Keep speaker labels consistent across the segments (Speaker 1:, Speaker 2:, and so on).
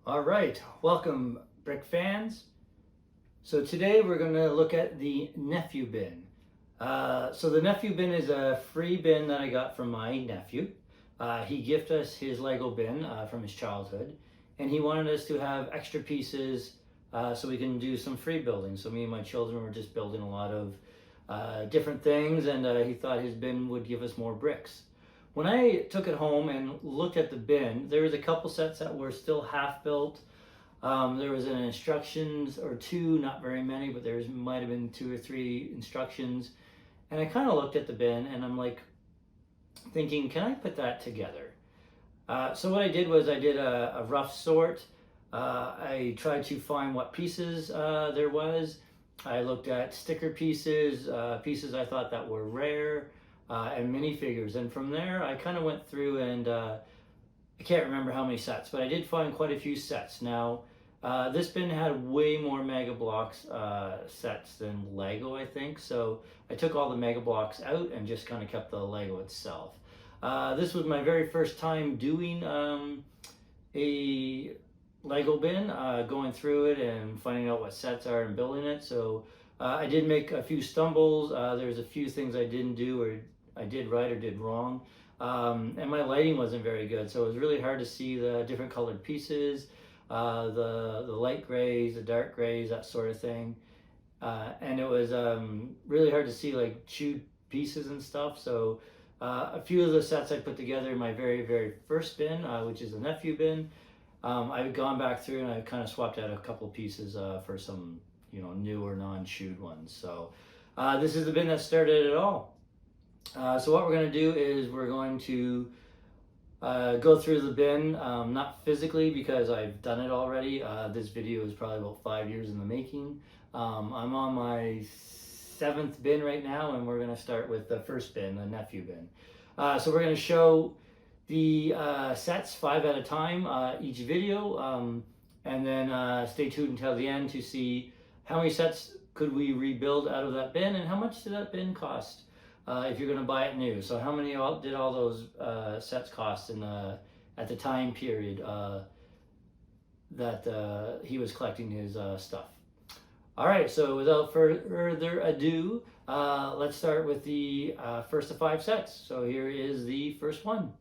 Speaker 1: All right, welcome brick fans. So today we're going to look at the Nephew Bin. So the Nephew Bin is a free bin that I got from my nephew. He gifted us his Lego bin from his childhood, and he wanted us to have extra pieces so we can do some free building. So me and my children were just building a lot of different things, and he thought his bin would give us more bricks. When I took it home and looked at the bin, there was a couple sets that were still half built. There was an instructions or two, not very many, but there might have been 2 or 3 instructions. And I kind of looked at the bin and I'm like thinking, can I put that together? So what I did was I did a rough sort. I tried to find what pieces there was. I looked at sticker pieces, pieces I thought that were rare, and minifigures. And from there, I kind of went through and I can't remember how many sets, but I did find quite a few sets. Now, this bin had way more Mega Bloks sets than Lego, I think. So I took all the Mega Bloks out and just kind of kept the Lego itself. This was my very first time doing a Lego bin, going through it and finding out what sets are and building it. So I did make a few stumbles. There's a few things I didn't do or I did right or did wrong. And my lighting wasn't very good, so it was really hard to see the different colored pieces, the light grays, the dark grays, that sort of thing. And it was really hard to see like chewed pieces and stuff. So a few of the sets I put together in my very first bin, which is the Nephew bin, I've gone back through and I've kind of swapped out a couple pieces for some new or non-chewed ones. So this is the bin that started it all. So what we're going to do is we're going to go through the bin, not physically because I've done it already. This video is probably about 5 years in the making. I'm on my 7th bin right now, and we're going to start with the first bin, the Nephew bin. So we're going to show the sets 5 at a time each video, and then stay tuned until the end to see how many sets could we rebuild out of that bin and how much did that bin cost. If you're going to buy it new. So how many did all those sets cost at the time period that he was collecting his stuff? All right, so without further ado, let's start with the first of 5 sets. So here is the first one.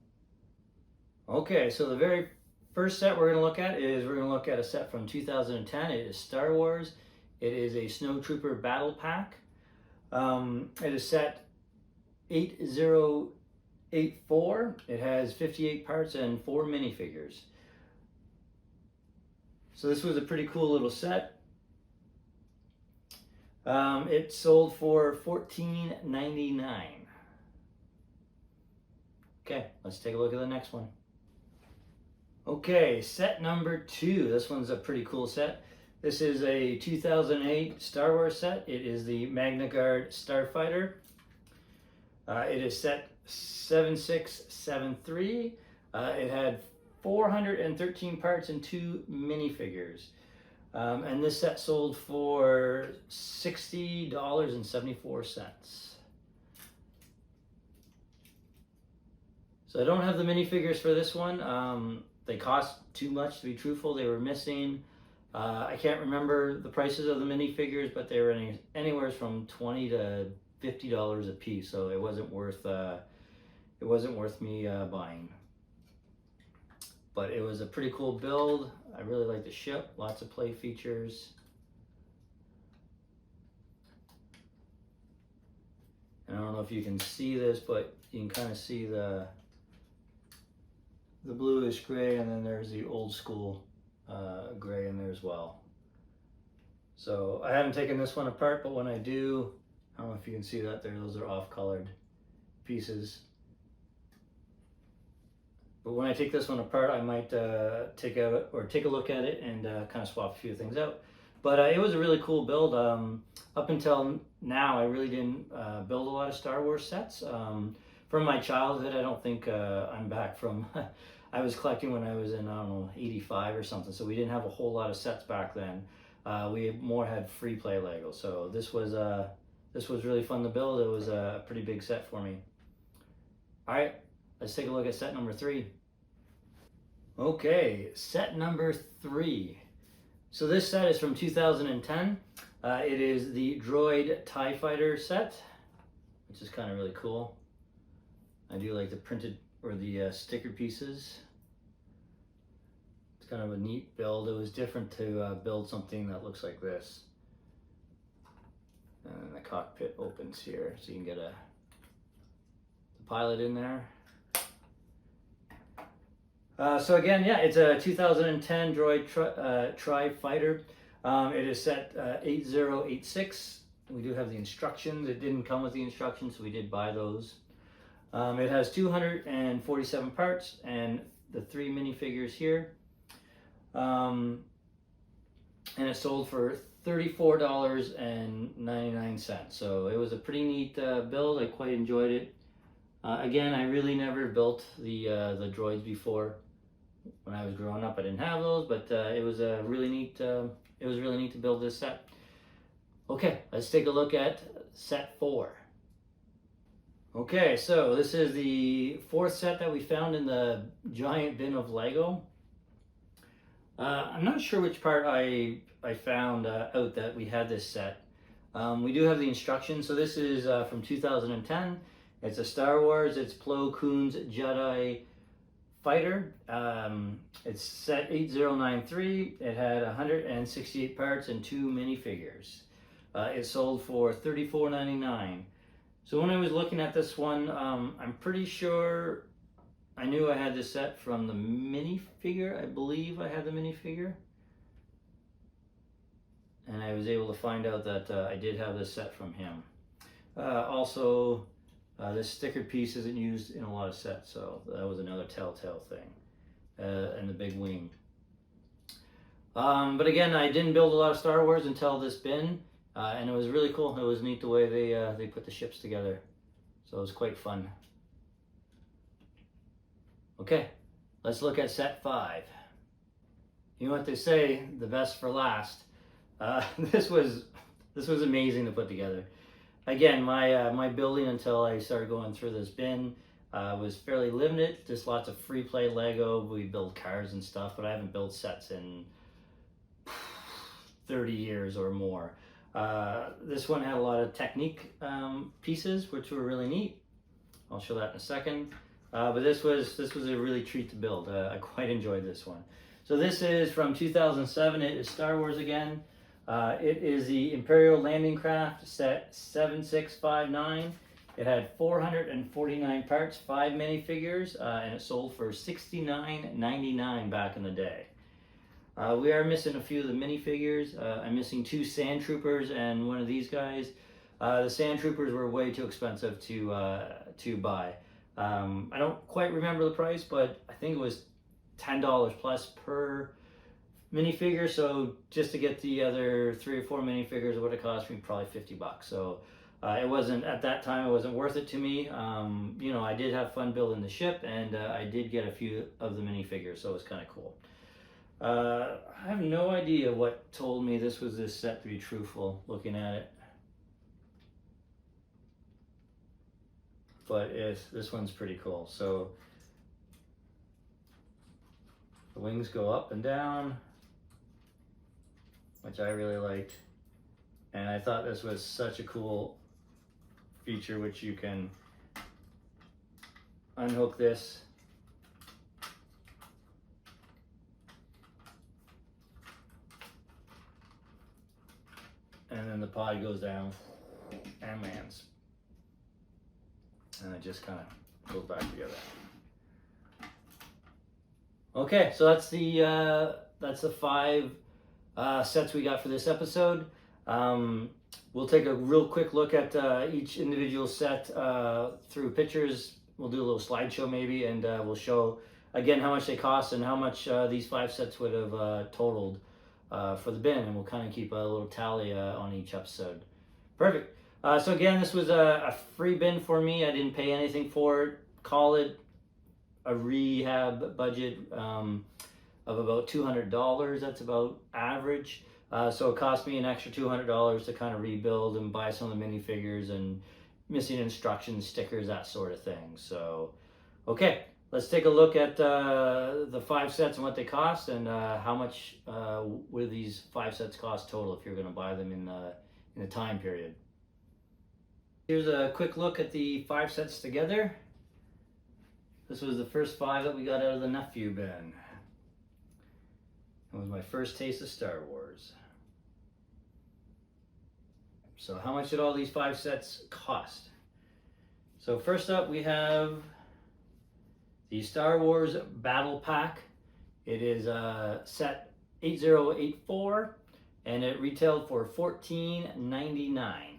Speaker 1: Okay, so the very first set we're going to look at is we're going to look at a set from 2010. It is Star Wars. It is a Snowtrooper Battle Pack. It is set 8084. It has 58 parts and 4 minifigures. So this was a pretty cool little set. It sold for $14.99. Okay, let's take a look at the next one. Okay, set number 2. This one's a pretty cool set. This is a 2008 Star Wars set. It is the Magna Guard Starfighter. It is set 7673. It had 413 parts and 2 minifigures. And this set sold for $60.74. So I don't have the minifigures for this one. They cost too much to be truthful. They were missing. I can't remember the prices of the minifigures, but they were anywhere from $20 to $50 a piece, so it wasn't worth me buying. But it was a pretty cool build. I really like the ship. Lots of play features. And I don't know if you can see this, but you can kind of see the bluish gray, and then there's the old school gray in there as well. So I haven't taken this one apart, but when I do, I don't know if you can see that there, those are off-colored pieces. But when I take this one apart, I might take a look at it and kind of swap a few things out. But it was a really cool build. Up until now, I really didn't build a lot of Star Wars sets. From my childhood, I don't think I'm back from... I was collecting when I was in, I don't know, 85 or something, so we didn't have a whole lot of sets back then. We more had free play Lego, so this was really fun to build. It was a pretty big set for me. All right, let's take a look at set number 3. Okay, set number 3. So this set is from 2010. It is the Droid TIE Fighter set, which is kind of really cool. I do like the printed or the sticker pieces. It's kind of a neat build. It was different to build something that looks like this. And then the cockpit opens here, so you can get the pilot in there. So again, yeah, it's a 2010 Droid TIE Fighter. It is set 8086. We do have the instructions. It didn't come with the instructions, so we did buy those. It has 247 parts and the 3 minifigures here. And it sold for $34.99. So it was a pretty neat build. I quite enjoyed it. Again, I really never built the droids before. When I was growing up, I didn't have those, but it was a really neat. It was really neat to build this set. Okay, let's take a look at set 4. Okay, so this is the 4th set that we found in the giant bin of Lego. I'm not sure which part I found out that we had this set. We do have the instructions. So this is from 2010. It's a Star Wars. It's Plo Koon's Jedi Fighter. It's set 8093. It had 168 parts and 2 minifigures. It sold for $34.99. So when I was looking at this one, I'm pretty sure I knew I had this set from the minifigure. I believe I had the minifigure. And I was able to find out that I did have this set from him. Also, this sticker piece isn't used in a lot of sets, so that was another telltale thing. And the big wing. But again, I didn't build a lot of Star Wars until this bin, and it was really cool. It was neat the way they put the ships together, so it was quite fun. Okay, let's look at set 5. You know what they say, the best for last. This was amazing to put together. Again, my building until I started going through this bin was fairly limited. Just lots of free play Lego. We build cars and stuff, but I haven't built sets in 30 years or more. This one had a lot of Technique pieces, which were really neat. I'll show that in a second. But this was a really treat to build. I quite enjoyed this one. So this is from 2007. It is Star Wars again. It is the Imperial Landing Craft set 7659. It had 449 parts, 5 minifigures, and it sold for $69.99 back in the day. We are missing a few of the minifigures. I'm missing 2 Sand Troopers and one of these guys. The Sand Troopers were way too expensive to buy. I don't quite remember the price, but I think it was $10 plus per minifigure. So just to get the other 3 or 4 minifigures, it would have cost me probably $50. So it wasn't, at that time, it wasn't worth it to me. You know, I did have fun building the ship, and I did get a few of the minifigures, so it was kind of cool. I have no idea what told me this was this set, to be truthful, looking at it. But this one's pretty cool. So the wings go up and down, which I really liked. And I thought this was such a cool feature, which you can unhook this and then the pod goes down and lands, and it just kind of goes back together. Okay, so that's the 5 sets we got for this episode. We'll take a real quick look at each individual set through pictures. We'll do a little slideshow maybe, and we'll show again how much they cost and how much these 5 sets would have totaled for the bin, and we'll kind of keep a little tally on each episode. Perfect. So again, this was a free bin for me. I didn't pay anything for it. Call it a rehab budget of about $200. That's about average. So it cost me an extra $200 to kind of rebuild and buy some of the minifigures and missing instructions, stickers, that sort of thing. So, okay, let's take a look at the 5 sets and what they cost, and how much would these 5 sets cost total if you're going to buy them in the time period. Here's a quick look at the 5 sets together. This was the first 5 that we got out of the nephew bin. It was my first taste of Star Wars. So how much did all these 5 sets cost? So first up we have the Star Wars Battle Pack. It is set 8084 and it retailed for $14.99.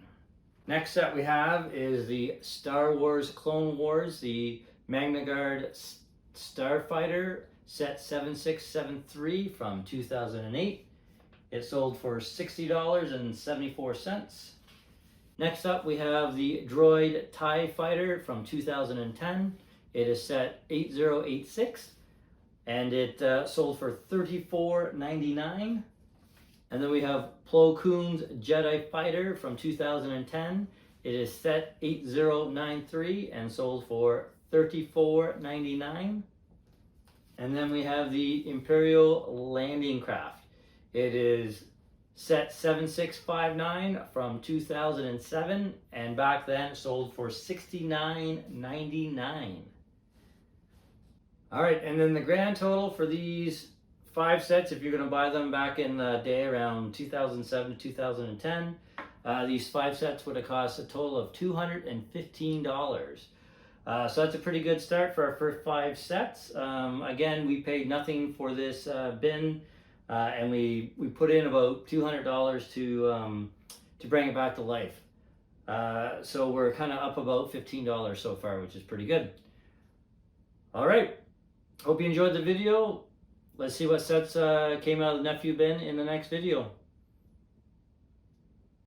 Speaker 1: Next up we have is the Star Wars Clone Wars, the Magna Guard Starfighter set 7673 from 2008. It sold for $60.74. Next up we have the Droid TIE Fighter from 2010. It is set 8086 and it sold for $34.99. And then we have Plo Koon's Jedi Fighter from 2010. It is set 8093 and sold for $34.99. And then we have the Imperial Landing Craft. It is set 7659 from 2007, and back then it sold for $69.99. All right, and then the grand total for these 5 sets, if you're going to buy them back in the day around 2007 to 2010, these 5 sets would have cost a total of $215. So that's a pretty good start for our first 5 sets. Again, we paid nothing for this bin, and we put in about $200 to bring it back to life. So we're kind of up about $15 so far, which is pretty good. All right, hope you enjoyed the video. Let's see what sets came out of the nephew bin in the next video.